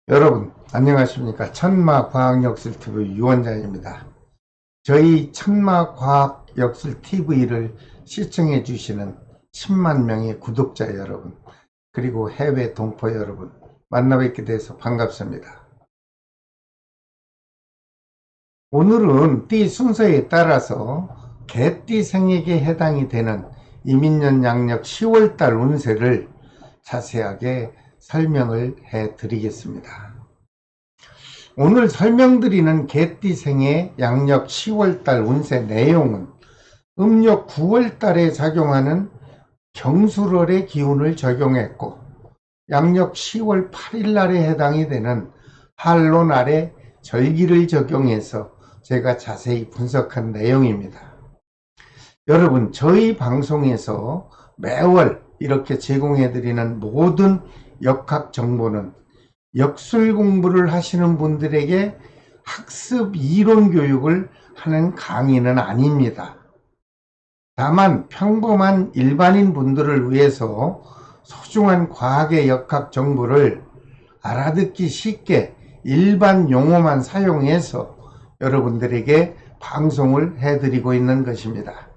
여러분 안녕하십니까. 천마과학역술TV 유원장입니다. 저희 천마과학역술TV를 시청해 주시는 10만 명의 구독자 여러분, 그리고 해외 동포 여러분 만나 뵙게 돼서 반갑습니다. 오늘은 띠 순서에 따라서 개띠 생에게 해당이 되는 이민년 양력 10월달 운세를 자세하게 설명을 해 드리겠습니다. 오늘 설명드리는 개띠생의 양력 10월달 운세 내용은 음력 9월달에 작용하는 경술월의 기운을 적용했고, 양력 10월 8일날에 해당이 되는 한로날의 절기를 적용해서 제가 자세히 분석한 내용입니다. 여러분, 저희 방송에서 매월 이렇게 제공해드리는 모든 역학 정보는 역술 공부를 하시는 분들에게 학습 이론 교육을 하는 강의는 아닙니다. 다만 평범한 일반인 분들을 위해서 소중한 과학의 역학 정보를 알아듣기 쉽게 일반 용어만 사용해서 여러분들에게 방송을 해드리고 있는 것입니다.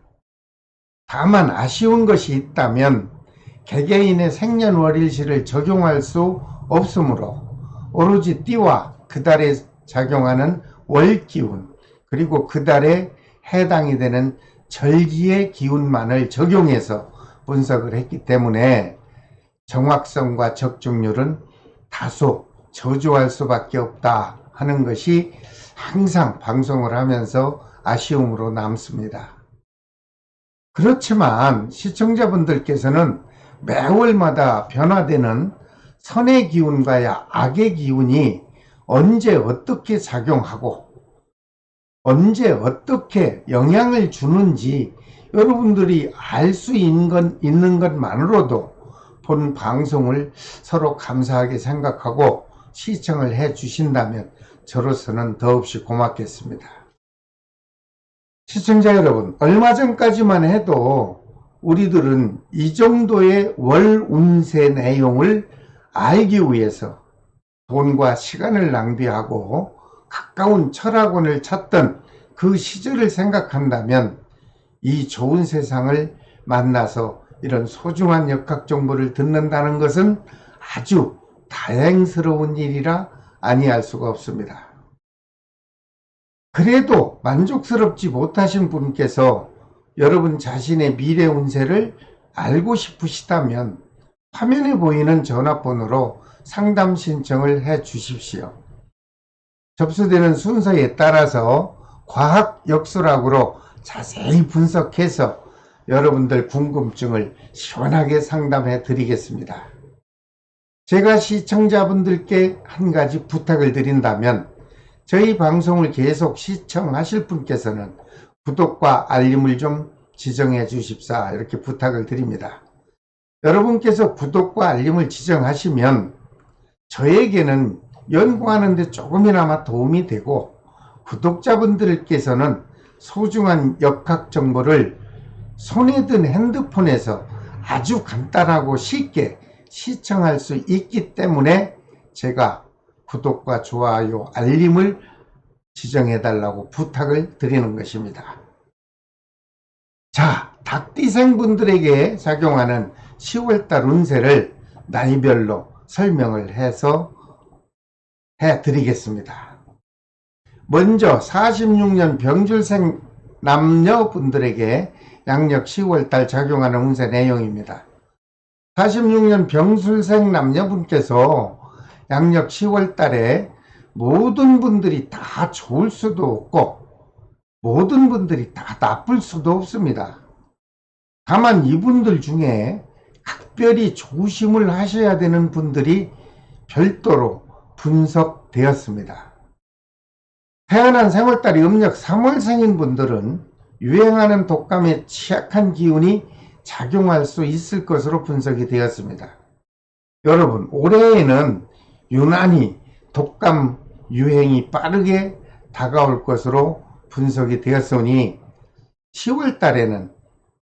다만 아쉬운 것이 있다면 개개인의 생년월일시를 적용할 수 없으므로 오로지 띠와 그 달에 작용하는 월기운, 그리고 그 달에 해당이 되는 절기의 기운만을 적용해서 분석을 했기 때문에 정확성과 적중률은 다소 저조할 수밖에 없다 하는 것이 항상 방송을 하면서 아쉬움으로 남습니다. 그렇지만 시청자분들께서는 매월마다 변화되는 선의 기운과 악의 기운이 언제 어떻게 작용하고 언제 어떻게 영향을 주는지 여러분들이 알 수 있는 것만으로도 본 방송을 서로 감사하게 생각하고 시청을 해 주신다면 저로서는 더없이 고맙겠습니다. 시청자 여러분, 얼마 전까지만 해도 우리들은 이 정도의 월 운세 내용을 알기 위해서 돈과 시간을 낭비하고 가까운 철학원을 찾던 그 시절을 생각한다면 이 좋은 세상을 만나서 이런 소중한 역학 정보를 듣는다는 것은 아주 다행스러운 일이라 아니할 수가 없습니다. 그래도 만족스럽지 못하신 분께서 여러분 자신의 미래 운세를 알고 싶으시다면 화면에 보이는 전화번호로 상담 신청을 해 주십시오. 접수되는 순서에 따라서 과학 역술학으로 자세히 분석해서 여러분들 궁금증을 시원하게 상담해 드리겠습니다. 제가 시청자분들께 한 가지 부탁을 드린다면 저희 방송을 계속 시청하실 분께서는 구독과 알림을 좀 지정해 주십사, 이렇게 부탁을 드립니다. 여러분께서 구독과 알림을 지정하시면 저에게는 연구하는 데 조금이나마 도움이 되고, 구독자분들께서는 소중한 역학 정보를 손에 든 핸드폰에서 아주 간단하고 쉽게 시청할 수 있기 때문에 제가 구독과 좋아요, 알림을 지정해 달라고 부탁을 드리는 것입니다. 자, 닭띠생 분들에게 작용하는 10월달 운세를 나이별로 설명을 해서 해드리겠습니다. 먼저 46년 병줄생 남녀분들에게 양력 10월달 작용하는 운세 내용입니다. 46년 병술생 남녀분께서 양력 10월달에 모든 분들이 다 좋을 수도 없고 모든 분들이 다 나쁠 수도 없습니다. 다만 이분들 중에 각별히 조심을 하셔야 되는 분들이 별도로 분석되었습니다. 태어난 생월달이 음력 3월생인 분들은 유행하는 독감에 취약한 기운이 작용할 수 있을 것으로 분석이 되었습니다. 여러분, 올해에는 유난히 독감 유행이 빠르게 다가올 것으로 분석이 되었으니 10월 달에는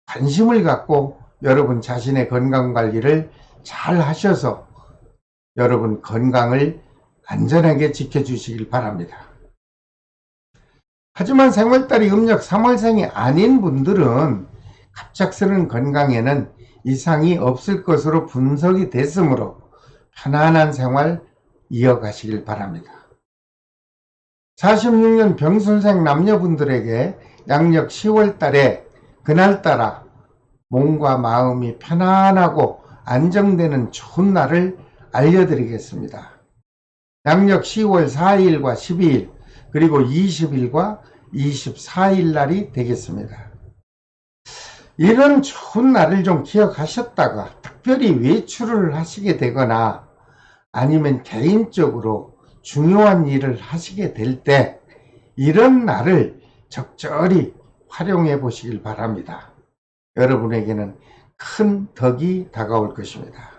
관심을 갖고 여러분 자신의 건강관리를 잘 하셔서 여러분 건강을 안전하게 지켜주시길 바랍니다. 하지만 생월달이 음력 3월생이 아닌 분들은 갑작스런 건강에는 이상이 없을 것으로 분석이 됐으므로 편안한 생활 이어가시길 바랍니다. 46년 병술생 남녀분들에게 양력 10월달에 그날따라 몸과 마음이 편안하고 안정되는 좋은 날을 알려드리겠습니다. 양력 10월 4일과 12일 그리고 20일과 24일 날이 되겠습니다. 이런 좋은 날을 좀 기억하셨다가 특별히 외출을 하시게 되거나 아니면 개인적으로 중요한 일을 하시게 될 때 이런 날을 적절히 활용해 보시길 바랍니다. 여러분에게는 큰 덕이 다가올 것입니다.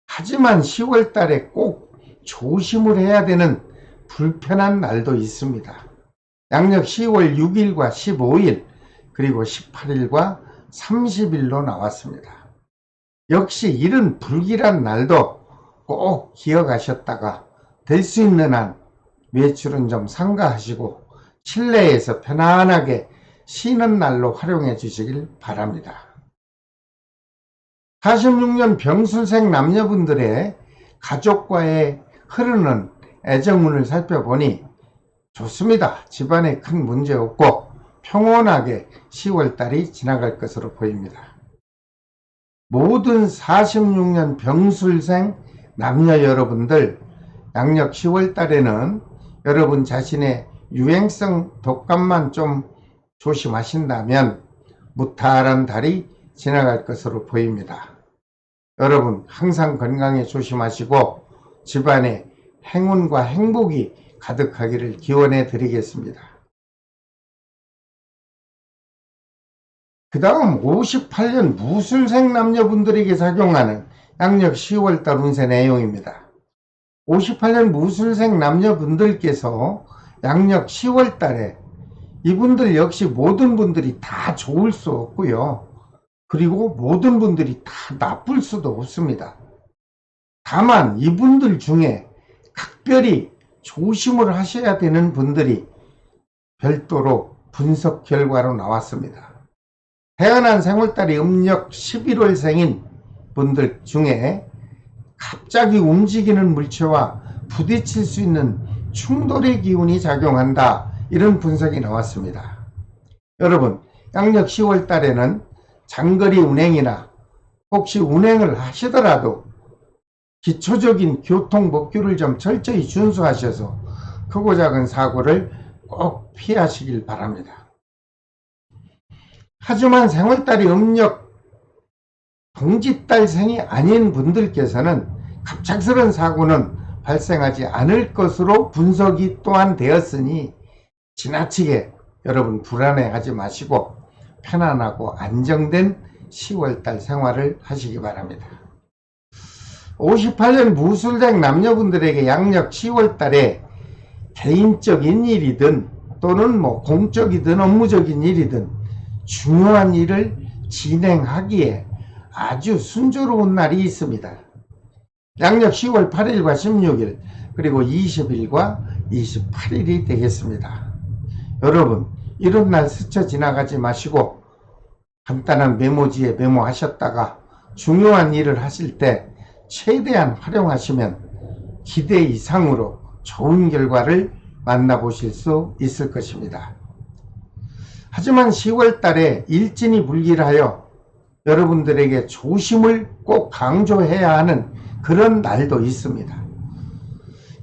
하지만 10월 달에 꼭 조심을 해야 되는 불편한 날도 있습니다. 양력 10월 6일과 15일 그리고 18일과 30일로 나왔습니다. 역시 이런 불길한 날도 꼭 기억하셨다가 될 수 있는 한 외출은 좀 삼가하시고 실내에서 편안하게 쉬는 날로 활용해 주시길 바랍니다. 46년 병술생 남녀분들의 가족과의 흐르는 애정운을 살펴보니 좋습니다. 집안에 큰 문제 없고 평온하게 10월달이 지나갈 것으로 보입니다. 모든 46년 병술생 남녀 여러분들 양력 10월달에는 여러분 자신의 유행성 독감만 좀 조심하신다면 무탈한 달이 지나갈 것으로 보입니다. 여러분 항상 건강에 조심하시고 집안에 행운과 행복이 가득하기를 기원해 드리겠습니다. 그 다음 58년 무술생 남녀분들에게 작용하는 양력 10월달 운세 내용입니다. 58년 무술생 남녀분들께서 양력 10월달에 이분들 역시 모든 분들이 다 좋을 수 없고요. 그리고 모든 분들이 다 나쁠 수도 없습니다. 다만 이분들 중에 각별히 조심을 하셔야 되는 분들이 별도로 분석 결과로 나왔습니다. 태어난 생월달이 음력 11월생인 분들 중에 갑자기 움직이는 물체와 부딪힐 수 있는 충돌의 기운이 작용한다. 이런 분석이 나왔습니다. 여러분 양력 10월 달에는 장거리 운행이나 혹시 운행을 하시더라도 기초적인 교통법규를 좀 철저히 준수하셔서 크고 작은 사고를 꼭 피하시길 바랍니다. 하지만 생월달이 음력 동짓달생이 아닌 분들께서는 갑작스런 사고는 발생하지 않을 것으로 분석이 또한 되었으니 지나치게 여러분 불안해하지 마시고 편안하고 안정된 10월달 생활을 하시기 바랍니다. 58년 무술생 남녀분들에게 양력 10월달에 개인적인 일이든 또는 공적이든 업무적인 일이든 중요한 일을 진행하기에 아주 순조로운 날이 있습니다. 양력 10월 8일과 16일 그리고 20일과 28일이 되겠습니다. 여러분 이런 날 스쳐 지나가지 마시고 간단한 메모지에 메모하셨다가 중요한 일을 하실 때 최대한 활용하시면 기대 이상으로 좋은 결과를 만나보실 수 있을 것입니다. 하지만 10월 달에 일진이 불길하여 여러분들에게 조심을 꼭 강조해야 하는 그런 날도 있습니다.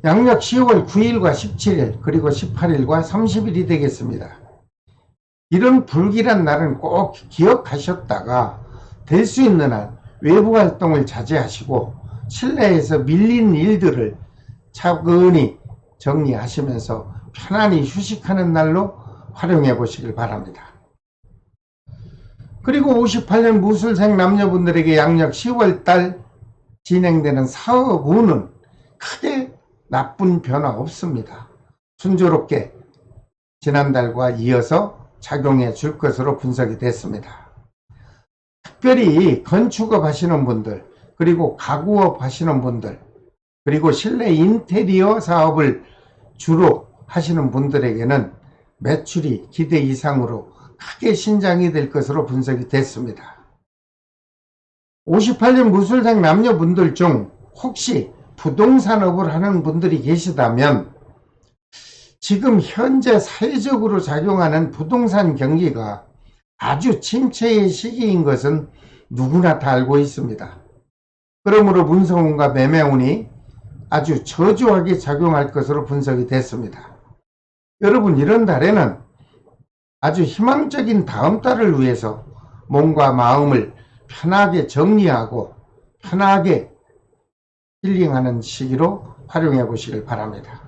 양력 10월 9일과 17일 그리고 18일과 30일이 되겠습니다. 이런 불길한 날은 꼭 기억하셨다가 될 수 있는 한 외부 활동을 자제하시고 실내에서 밀린 일들을 차근히 정리하시면서 편안히 휴식하는 날로 활용해 보시길 바랍니다. 그리고 58년 무술생 남녀분들에게 양력 10월달 진행되는 사업 운은 크게 나쁜 변화 없습니다. 순조롭게 지난달과 이어서 작용해 줄 것으로 분석이 됐습니다. 특별히 건축업 하시는 분들 그리고 가구업 하시는 분들 그리고 실내 인테리어 사업을 주로 하시는 분들에게는 매출이 기대 이상으로 크게 신장이 될 것으로 분석이 됐습니다. 58년 무술생 남녀분들 중 혹시 부동산업을 하는 분들이 계시다면 지금 현재 사회적으로 작용하는 부동산 경기가 아주 침체의 시기인 것은 누구나 다 알고 있습니다. 그러므로 문서운과 매매운이 아주 저조하게 작용할 것으로 분석이 됐습니다. 여러분, 이런 달에는 아주 희망적인 다음 달을 위해서 몸과 마음을 편하게 정리하고 편하게 힐링하는 시기로 활용해 보시길 바랍니다.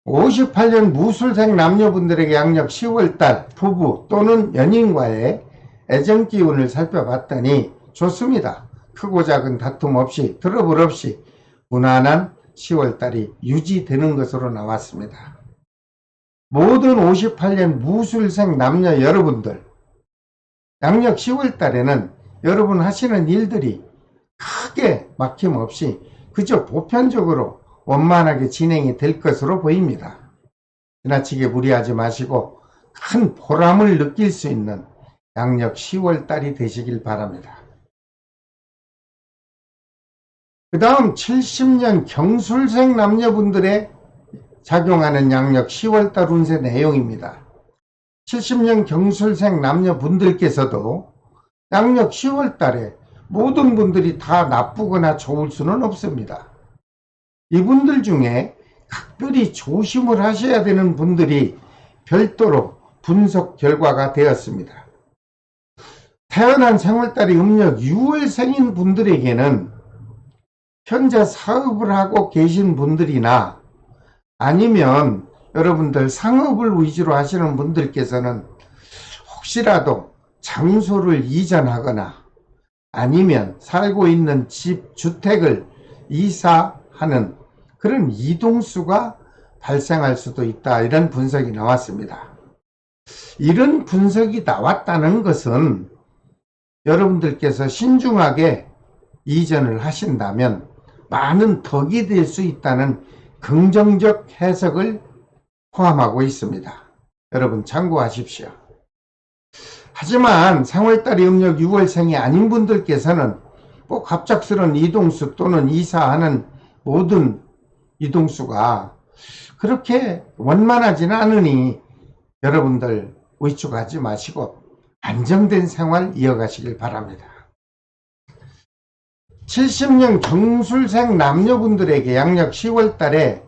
58년 무술생 남녀분들에게 양력 10월달 부부 또는 연인과의 애정 기운을 살펴봤더니 좋습니다. 크고 작은 다툼 없이 트러블 없이 무난한 10월달이 유지되는 것으로 나왔습니다. 모든 58년 무술생 남녀 여러분들, 양력 10월달에는 여러분 하시는 일들이 크게 막힘없이 그저 보편적으로 원만하게 진행이 될 것으로 보입니다. 지나치게 무리하지 마시고 큰 보람을 느낄 수 있는 양력 10월달이 되시길 바랍니다. 그 다음 70년 경술생 남녀분들의 작용하는 양력 10월달 운세 내용입니다. 70년 경술생 남녀분들께서도 양력 10월달에 모든 분들이 다 나쁘거나 좋을 수는 없습니다. 이분들 중에 각별히 조심을 하셔야 되는 분들이 별도로 분석 결과가 되었습니다. 태어난 생월달이 음력 6월생인 분들에게는 현재 사업을 하고 계신 분들이나 아니면 여러분들 상업을 위주로 하시는 분들께서는 혹시라도 장소를 이전하거나 아니면 살고 있는 집, 주택을 이사하는 그런 이동수가 발생할 수도 있다, 이런 분석이 나왔습니다. 이런 분석이 나왔다는 것은 여러분들께서 신중하게 이전을 하신다면 많은 덕이 될 수 있다는 긍정적 해석을 포함하고 있습니다. 여러분 참고하십시오. 하지만 상월달이 음력 6월생이 아닌 분들께서는 꼭 갑작스러운 이동수 또는 이사하는 모든 이동수가 그렇게 원만하지는 않으니 여러분들 위축하지 마시고 안정된 생활 이어가시길 바랍니다. 70년 경술생 남녀분들에게 양력 10월달에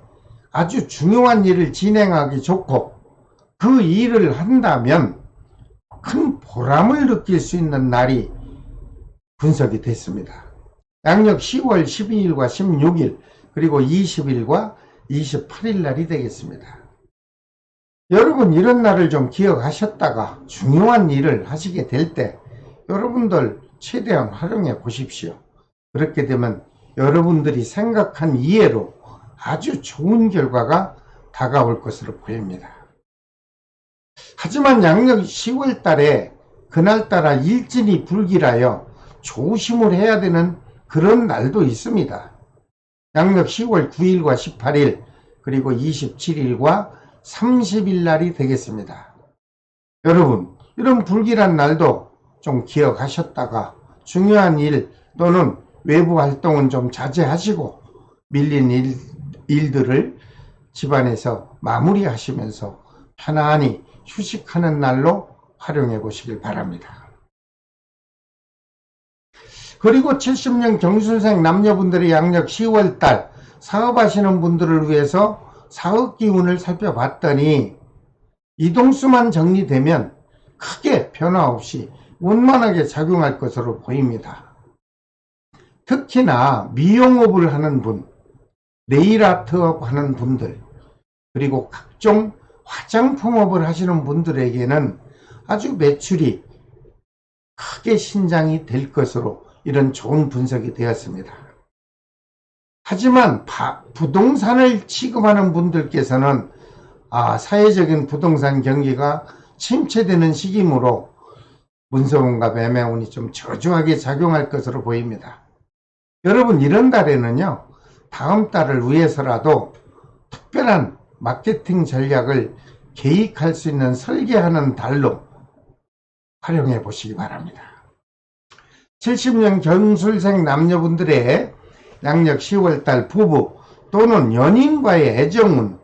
아주 중요한 일을 진행하기 좋고 그 일을 한다면 큰 보람을 느낄 수 있는 날이 분석이 됐습니다. 양력 10월 12일과 16일 그리고 20일과 28일 날이 되겠습니다. 여러분, 이런 날을 좀 기억하셨다가 중요한 일을 하시게 될 때 여러분들 최대한 활용해 보십시오. 그렇게 되면 여러분들이 생각한 이해로 아주 좋은 결과가 다가올 것으로 보입니다. 하지만 양력 10월 달에 그날따라 일진이 불길하여 조심을 해야 되는 그런 날도 있습니다. 양력 10월 9일과 18일 그리고 27일과 30일 날이 되겠습니다. 여러분, 이런 불길한 날도 좀 기억하셨다가 중요한 일 또는 외부 활동은 좀 자제하시고 밀린 일들을 집안에서 마무리하시면서 편안히 휴식하는 날로 활용해 보시길 바랍니다. 그리고 70년 경술생 남녀분들의 양력 10월달 사업하시는 분들을 위해서 사업 기운을 살펴봤더니 이동수만 정리되면 크게 변화 없이 원만하게 작용할 것으로 보입니다. 특히나 미용업을 하는 분, 네일아트업 하는 분들, 그리고 각종 화장품업을 하시는 분들에게는 아주 매출이 크게 신장이 될 것으로 이런 좋은 분석이 되었습니다. 하지만 부동산을 취급하는 분들께서는 사회적인 부동산 경기가 침체되는 시기이므로 문서운과 매매운이 좀 저조하게 작용할 것으로 보입니다. 여러분, 이런 달에는요, 다음 달을 위해서라도 특별한 마케팅 전략을 계획할 수 있는 설계하는 달로 활용해 보시기 바랍니다. 70년 경술생 남녀분들의 양력 10월달 부부 또는 연인과의 애정운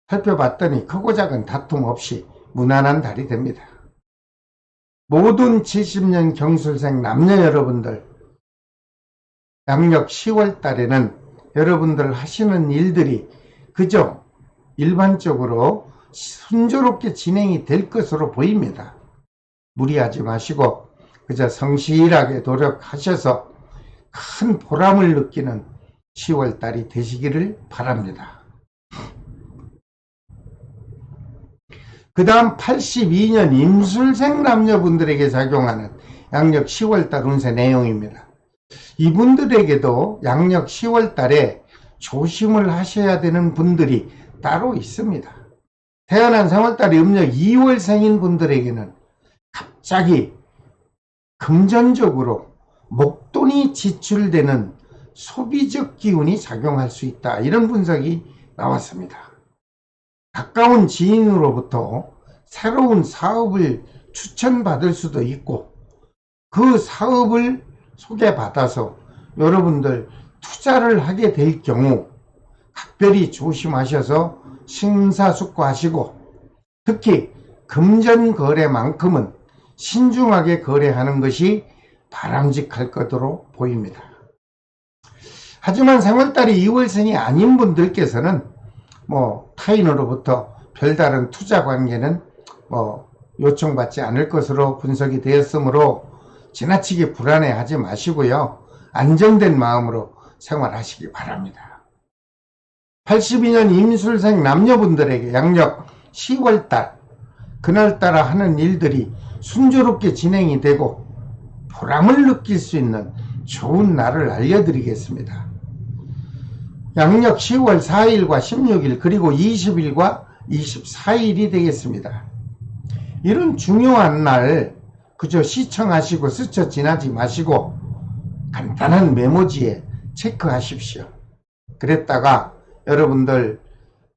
살펴봤더니 크고 작은 다툼 없이 무난한 달이 됩니다. 모든 70년 경술생 남녀 여러분들, 양력 10월달에는 여러분들 하시는 일들이 그저 일반적으로 순조롭게 진행이 될 것으로 보입니다. 무리하지 마시고 그저 성실하게 노력하셔서 큰 보람을 느끼는 10월달이 되시기를 바랍니다. 그 다음 82년 임술생 남녀분들에게 작용하는 양력 10월달 운세 내용입니다. 이분들에게도 양력 10월달에 조심을 하셔야 되는 분들이 따로 있습니다. 태어난 3월달에 음력 2월생인 분들에게는 갑자기 금전적으로 목돈이 지출되는 소비적 기운이 작용할 수 있다. 이런 분석이 나왔습니다. 가까운 지인으로부터 새로운 사업을 추천받을 수도 있고 그 사업을 소개받아서 여러분들 투자를 하게 될 경우 각별히 조심하셔서 심사숙고하시고 특히 금전거래만큼은 신중하게 거래하는 것이 바람직할 것으로 보입니다. 하지만 3월달이 2월생이 아닌 분들께서는 타인으로부터 별다른 투자 관계는 요청받지 않을 것으로 분석이 되었으므로 지나치게 불안해하지 마시고요. 안정된 마음으로 생활하시기 바랍니다. 82년 임술생 남녀분들에게 양력 10월달 그날따라 하는 일들이 순조롭게 진행이 되고 보람을 느낄 수 있는 좋은 날을 알려드리겠습니다. 양력 10월 4일과 16일 그리고 20일과 24일이 되겠습니다. 이런 중요한 날 그저 시청하시고 스쳐 지나지 마시고 간단한 메모지에 체크하십시오. 그랬다가 여러분들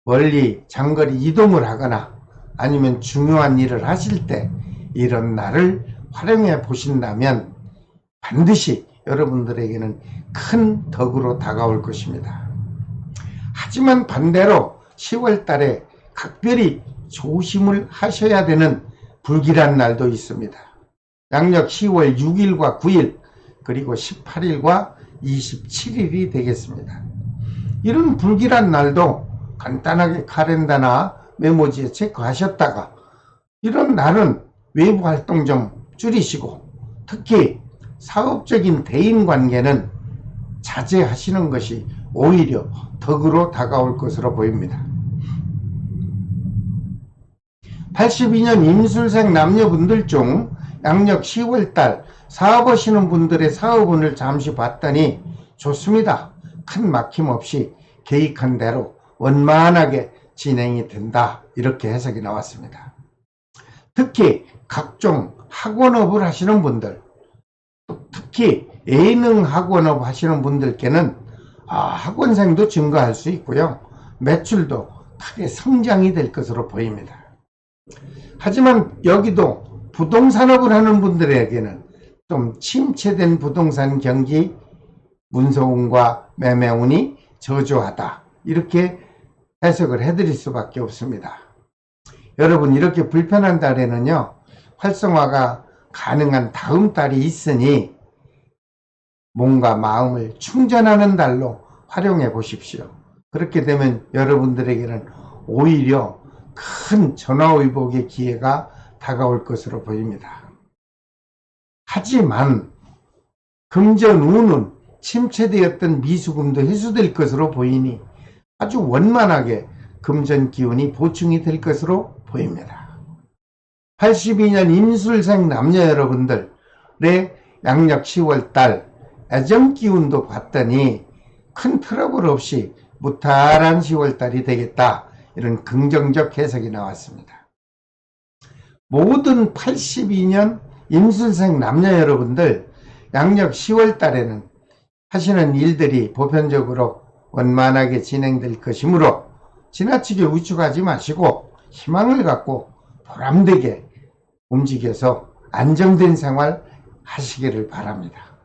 멀리 장거리 이동을 하거나 아니면 중요한 일을 하실 때 이런 날을 활용해 보신다면 반드시 여러분들에게는 큰 덕으로 다가올 것입니다. 하지만 반대로 10월 달에 각별히 조심을 하셔야 되는 불길한 날도 있습니다. 양력 10월 6일과 9일 그리고 18일과 27일이 되겠습니다. 이런 불길한 날도 간단하게 카렌다나 메모지에 체크하셨다가 이런 날은 외부 활동 좀 줄이시고 특히 사업적인 대인관계는 자제하시는 것이 오히려 덕으로 다가올 것으로 보입니다. 82년 임술생 남녀분들 중 양력 10월달 사업하시는 분들의 사업운을 잠시 봤더니 좋습니다. 큰 막힘 없이 계획한 대로 원만하게 진행이 된다. 이렇게 해석이 나왔습니다. 특히 각종 학원업을 하시는 분들, 특히 예능 학원업 하시는 분들께는 학원생도 증가할 수 있고요. 매출도 크게 성장이 될 것으로 보입니다. 하지만 여기도 부동산업을 하는 분들에게는 좀 침체된 부동산 경기, 문서운과 매매운이 저조하다. 이렇게 해석을 해드릴 수밖에 없습니다. 여러분, 이렇게 불편한 달에는요, 활성화가 가능한 다음 달이 있으니 몸과 마음을 충전하는 달로 활용해 보십시오. 그렇게 되면 여러분들에게는 오히려 큰 전화위복의 기회가 다가올 것으로 보입니다. 하지만 금전운은 침체되었던 미수금도 회수될 것으로 보이니 아주 원만하게 금전 기운이 보충이 될 것으로 보입니다. 82년 임술생 남녀 여러분들의 양력 10월달 애정 기운도 봤더니 큰 트러블 없이 무탈한 10월달이 되겠다. 이런 긍정적 해석이 나왔습니다. 모든 82년 임술생 남녀 여러분들 양력 10월달에는 하시는 일들이 보편적으로 원만하게 진행될 것이므로 지나치게 위축하지 마시고 희망을 갖고 보람되게 움직여서 안정된 생활 하시기를 바랍니다.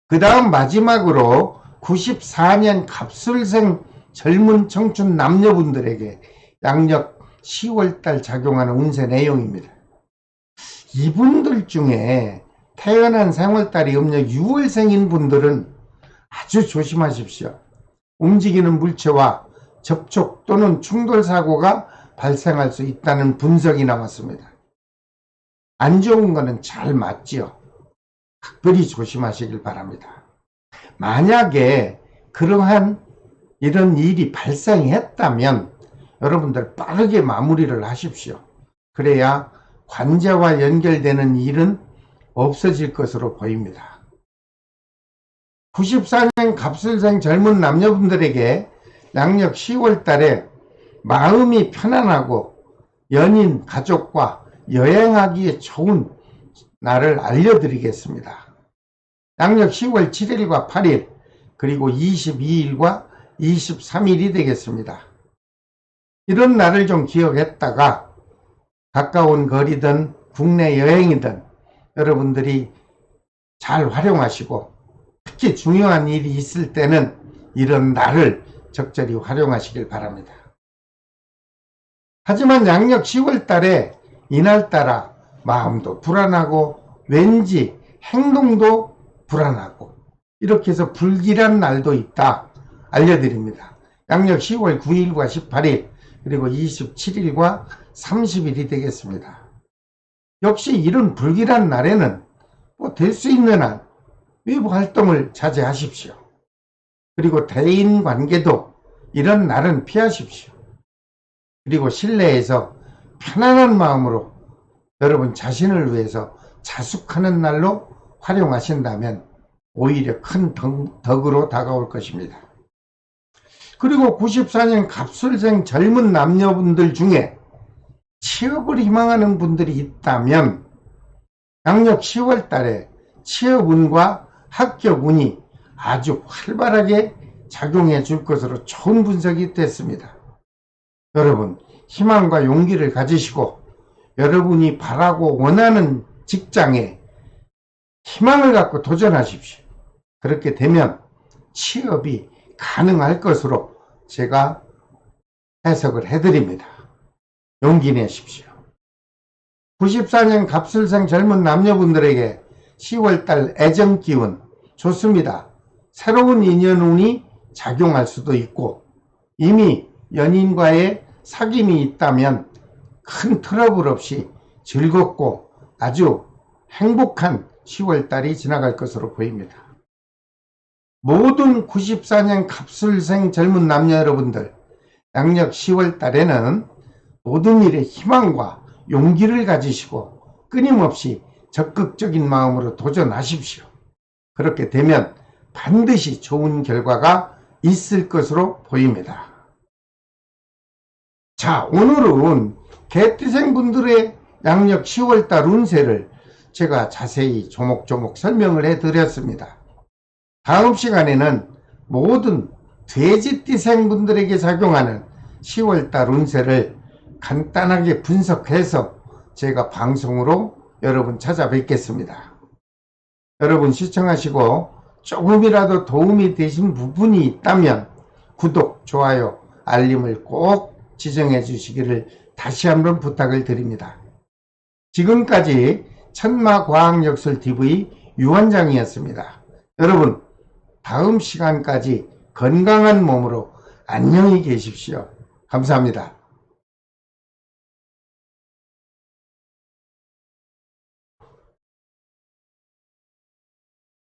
그 다음 마지막으로 94년 갑술생 젊은 청춘 남녀분들에게 양력 10월달 작용하는 운세 내용입니다. 이분들 중에 태어난 생월달이 음력 6월생인 분들은 아주 조심하십시오. 움직이는 물체와 접촉 또는 충돌 사고가 발생할 수 있다는 분석이 나왔습니다. 안 좋은 거는 잘 맞지요. 각별히 조심하시길 바랍니다. 만약에 그러한 이런 일이 발생했다면 여러분들 빠르게 마무리를 하십시오. 그래야 관제와 연결되는 일은 없어질 것으로 보입니다. 94년 갑술생 젊은 남녀분들에게 양력 10월 달에 마음이 편안하고 연인, 가족과 여행하기에 좋은 날을 알려드리겠습니다. 양력 10월 7일과 8일 그리고 22일과 23일이 되겠습니다. 이런 날을 좀 기억했다가 가까운 거리든 국내 여행이든 여러분들이 잘 활용하시고 특히 중요한 일이 있을 때는 이런 날을 적절히 활용하시길 바랍니다. 하지만 양력 10월 달에 이날따라 마음도 불안하고 왠지 행동도 불안하고 이렇게 해서 불길한 날도 있다 알려드립니다. 양력 10월 9일과 18일 그리고 27일과 30일이 되겠습니다. 역시 이런 불길한 날에는 될 수 있는 한 외부 활동을 자제하십시오. 그리고 대인관계도 이런 날은 피하십시오. 그리고 실내에서 편안한 마음으로 여러분 자신을 위해서 자숙하는 날로 활용하신다면 오히려 큰 덕으로 다가올 것입니다. 그리고 94년 갑술생 젊은 남녀분들 중에 취업을 희망하는 분들이 있다면 양력 10월 달에 취업운과 합격운이 아주 활발하게 작용해 줄 것으로 좋은 분석이 됐습니다. 여러분 희망과 용기를 가지시고 여러분이 바라고 원하는 직장에 희망을 갖고 도전하십시오. 그렇게 되면 취업이 가능할 것으로 제가 해석을 해드립니다. 용기 내십시오. 94년 갑술생 젊은 남녀분들에게 10월달 애정기운 좋습니다. 새로운 인연운이 작용할 수도 있고 이미 연인과의 사귐이 있다면 큰 트러블 없이 즐겁고 아주 행복한 10월달이 지나갈 것으로 보입니다. 모든 94년 갑술생 젊은 남녀 여러분들 양력 10월달에는 모든 일에 희망과 용기를 가지시고 끊임없이 적극적인 마음으로 도전하십시오. 그렇게 되면 반드시 좋은 결과가 있을 것으로 보입니다. 자, 오늘은 개띠생분들의 양력 10월달 운세를 제가 자세히 조목조목 설명을 해드렸습니다. 다음 시간에는 모든 돼지띠생분들에게 작용하는 10월달 운세를 간단하게 분석해서 제가 방송으로 여러분 찾아뵙겠습니다. 여러분 시청하시고 조금이라도 도움이 되신 부분이 있다면 구독, 좋아요, 알림을 꼭 지정해 주시기를 다시 한번 부탁을 드립니다. 지금까지 천마과학역설TV 유원장이었습니다. 여러분 다음 시간까지 건강한 몸으로 안녕히 계십시오. 감사합니다.